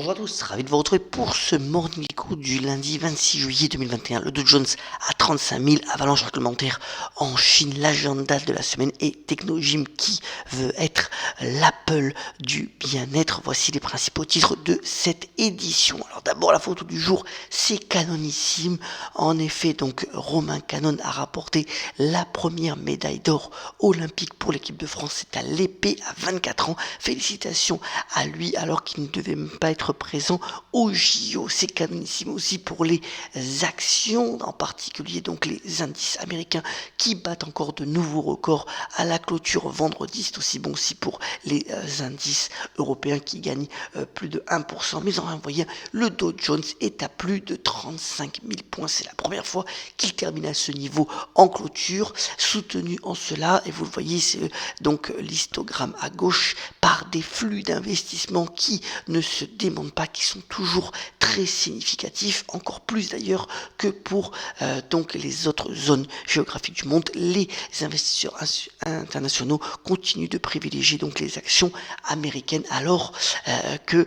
Bonjour à tous, ravi de vous retrouver pour ce Morning Call du lundi 26 juillet 2021. Le Dow Jones à 35 000, avalanche réglementaire en Chine. L'agenda de la semaine est Technogym qui veut être l'Apple du bien-être. Voici les principaux titres de cette édition. Alors d'abord la photo du jour, c'est Canonissime. En effet, donc Romain Canon a rapporté la première médaille d'or olympique pour l'équipe de France. C'est à l'épée à 24 ans. Félicitations à lui alors qu'il ne devait même pas être présent au JO. C'est canonissime aussi pour les actions, en particulier donc les indices américains qui battent encore de nouveaux records à la clôture vendredi. C'est aussi bon aussi pour les indices européens qui gagnent plus de 1%. Mais en un moyen, le Dow Jones est à plus de 35 000 points. C'est la première fois qu'il termine à ce niveau en clôture, soutenu en cela, et vous le voyez, c'est donc l'histogramme à gauche, par des flux d'investissement qui ne se démontent pas, qui sont toujours très significatifs, encore plus d'ailleurs que pour donc les autres zones géographiques du monde. Les investisseurs internationaux continuent de privilégier donc les actions américaines alors que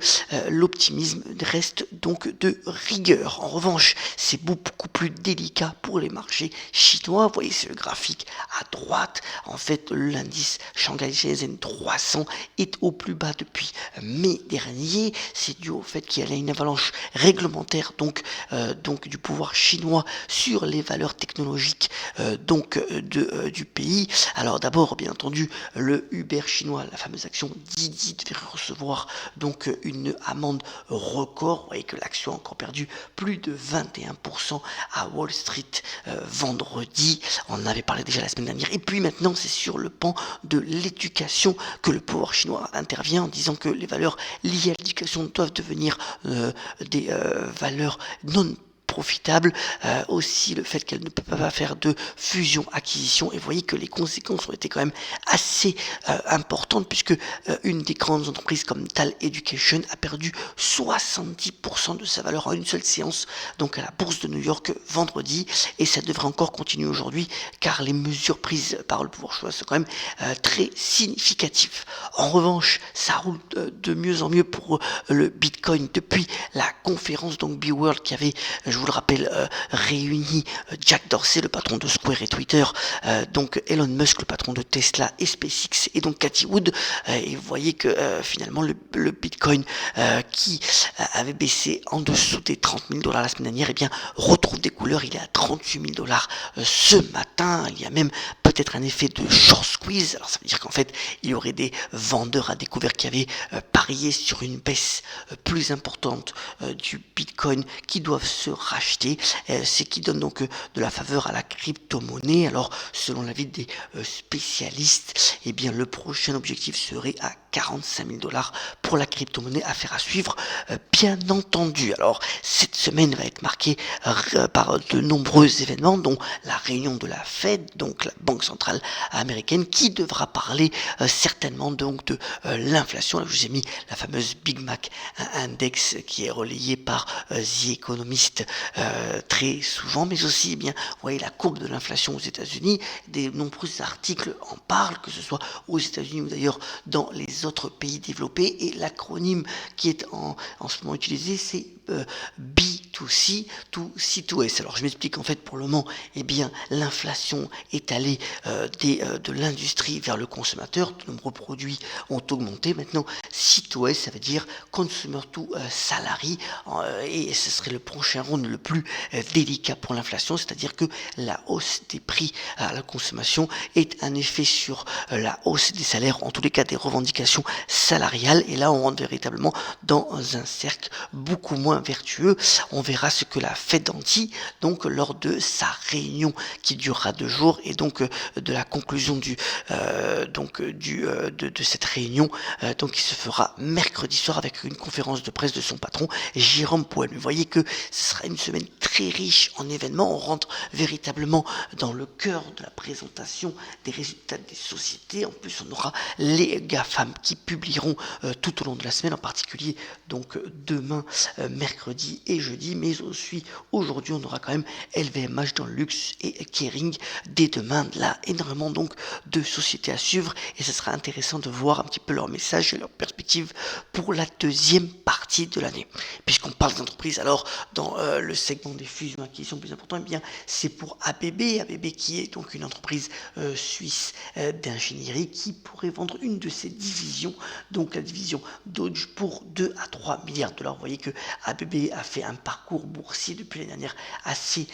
l'optimisme reste donc de rigueur. En revanche, c'est beaucoup plus délicat pour les marchés chinois. Vous voyez, c'est le graphique à droite. En fait, l'indice Shanghai Shenzhen 300 est au plus bas depuis mai dernier. C'est dû au fait qu'il y a une avalanche réglementaire donc du pouvoir chinois sur les valeurs technologiques du pays. Alors d'abord, bien entendu, le Uber chinois, la fameuse action Didi, devait recevoir donc une amende record. Vous voyez que l'action a encore perdu plus de 21% à Wall Street vendredi. On en avait parlé déjà la semaine dernière. Et puis maintenant, c'est sur le pan de l'éducation que le pouvoir chinois intervient en disant que les valeurs liées à l'éducation doivent devenir des valeurs non profitable, aussi le fait qu'elle ne peut pas faire de fusion-acquisition, et vous voyez que les conséquences ont été quand même assez importantes, puisque une des grandes entreprises comme Tal Education a perdu 70% de sa valeur en une seule séance, donc à la bourse de New York vendredi, et ça devrait encore continuer aujourd'hui, car les mesures prises par le pouvoir chinois sont quand même très significatives. En revanche, ça roule de mieux en mieux pour le Bitcoin depuis la conférence donc BeWorld qui avait, je vous le rappelle, réuni Jack Dorsey, le patron de Square et Twitter, donc Elon Musk, le patron de Tesla et SpaceX, et donc Cathie Wood, et vous voyez que finalement le Bitcoin qui avait baissé en dessous des 30 000 $ la semaine dernière, eh bien retrouve des couleurs. Il est à 38 000 $ ce matin. Il y a même peut-être un effet de short squeeze. Alors ça veut dire qu'en fait il y aurait des vendeurs à découvert qui avaient parié sur une baisse plus importante du Bitcoin qui doivent se racheter, ce qui donne donc de la faveur à la crypto-monnaie. Alors selon l'avis des spécialistes, eh bien le prochain objectif serait à 45 000 $ pour la crypto-monnaie, affaire à suivre bien entendu. Alors cette semaine va être marquée par de nombreux événements, dont la réunion de la Fed, donc la banque centrale américaine, qui devra parler certainement donc de l'inflation. Là, je vous ai mis la fameuse Big Mac Index qui est relayée par The Economist très souvent, mais aussi eh bien, vous voyez la courbe de l'inflation aux États-Unis. Des nombreux articles en parlent, que ce soit aux États-Unis ou d'ailleurs dans les autres pays développés, et l'acronyme qui est en ce moment utilisé, c'est B2C to C2S. Alors je m'explique. En fait, pour le moment, eh bien l'inflation est allée de l'industrie vers le consommateur. De nombreux produits ont augmenté. Maintenant, C2S, ça veut dire Consumer to Salary, et ce serait le prochain round le plus délicat pour l'inflation, c'est-à-dire que la hausse des prix à la consommation est un effet sur la hausse des salaires, en tous les cas des revendications salariales, et là on rentre véritablement dans un cercle beaucoup moins vertueux. On verra ce que la Fed en dit donc lors de sa réunion qui durera 2 jours, et donc de la conclusion de cette réunion donc qui se fera mercredi soir avec une conférence de presse de son patron Jérôme Powell. Vous voyez que ce sera une semaine très très riche en événements. On rentre véritablement dans le cœur de la présentation des résultats des sociétés. En plus, on aura les GAFAM qui publieront tout au long de la semaine, en particulier donc demain, mercredi et jeudi, mais aussi aujourd'hui, on aura quand même LVMH dans le luxe et Kering dès demain. Là, énormément donc de sociétés à suivre et ce sera intéressant de voir un petit peu leur message et leur perspective pour la deuxième partie de l'année. Puisqu'on parle d'entreprise, alors dans le segment des fusions acquisitions plus important, eh bien c'est pour ABB qui est donc une entreprise suisse d'ingénierie qui pourrait vendre une de ses divisions, donc la division Dodge, pour 2 à 3 milliards de dollars. Vous voyez que ABB a fait un parcours boursier depuis l'année dernière assez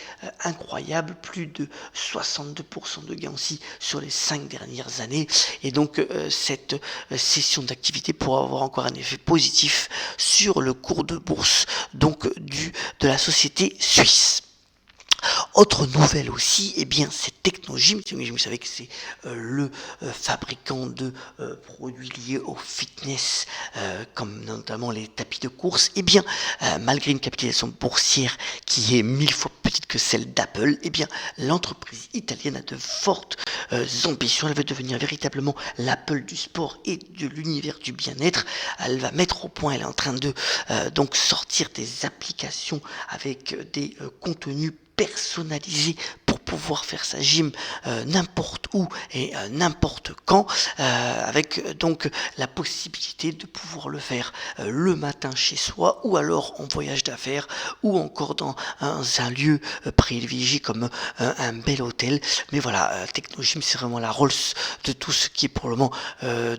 incroyable, plus de 62% de gains aussi sur les 5 dernières années, et donc cette session d'activité pourra avoir encore un effet positif sur le cours de bourse donc de la société suisse. Autre nouvelle aussi, eh bien c'est Technogym. Technogym, vous savez que c'est le fabricant de produits liés au fitness, comme notamment les tapis de course. Eh bien, malgré une capitalisation boursière qui est 1000 fois plus petite que celle d'Apple, eh bien l'entreprise italienne a de fortes ambitions. Elle veut devenir véritablement l'Apple du sport et de l'univers du bien-être. Elle va mettre au point, elle est en train de donc sortir des applications avec des contenus personnalisé pour pouvoir faire sa gym n'importe où et n'importe quand, avec donc la possibilité de pouvoir le faire le matin chez soi ou alors en voyage d'affaires ou encore dans un lieu privilégié comme un bel hôtel. Mais voilà, Technogym, c'est vraiment la Rolls de tout ce qui est pour le moment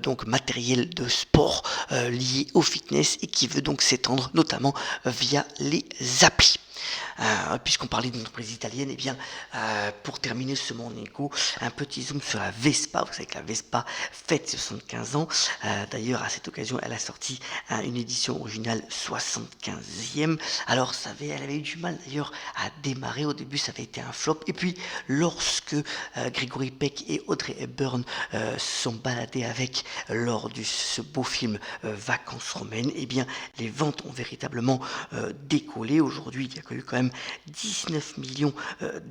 donc matériel de sport lié au fitness et qui veut donc s'étendre notamment via les applis. Puisqu'on parlait d'une entreprise italienne, et bien pour terminer ce Morning Echo, un petit zoom sur la Vespa. Vous savez que la Vespa fête ses 75 ans. D'ailleurs, à cette occasion, elle a sorti une édition originale 75e. Alors, elle avait eu du mal d'ailleurs à démarrer. Au début, ça avait été un flop. Et puis, lorsque Gregory Peck et Audrey Hepburn se sont baladés avec lors de ce beau film Vacances romaines, et bien les ventes ont véritablement décollé. Aujourd'hui, il y a eu quand même 19 millions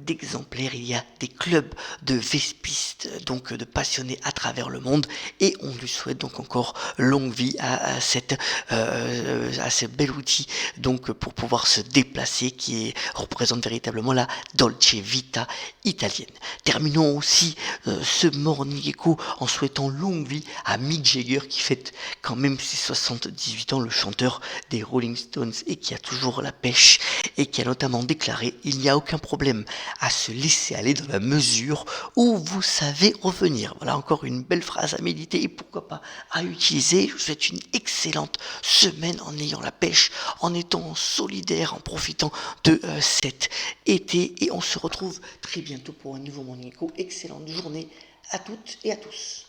d'exemplaires. Il y a des clubs de vespistes, donc de passionnés à travers le monde, et on lui souhaite donc encore longue vie à ce bel outil donc pour pouvoir se déplacer qui représente véritablement la Dolce Vita italienne. Terminons aussi ce Morning Echo en souhaitant longue vie à Mick Jagger qui fête quand même ses 78 ans, le chanteur des Rolling Stones, et qui a toujours la pêche et qui a notamment déclaré: il n'y a aucun problème à se laisser aller dans la mesure où vous savez revenir. Voilà encore une belle phrase à méditer et pourquoi pas à utiliser. Je vous souhaite une excellente semaine en ayant la pêche, en étant solidaire, en profitant de cet été, et on se retrouve très bientôt pour un nouveau Morning Echo. Excellente journée à toutes et à tous.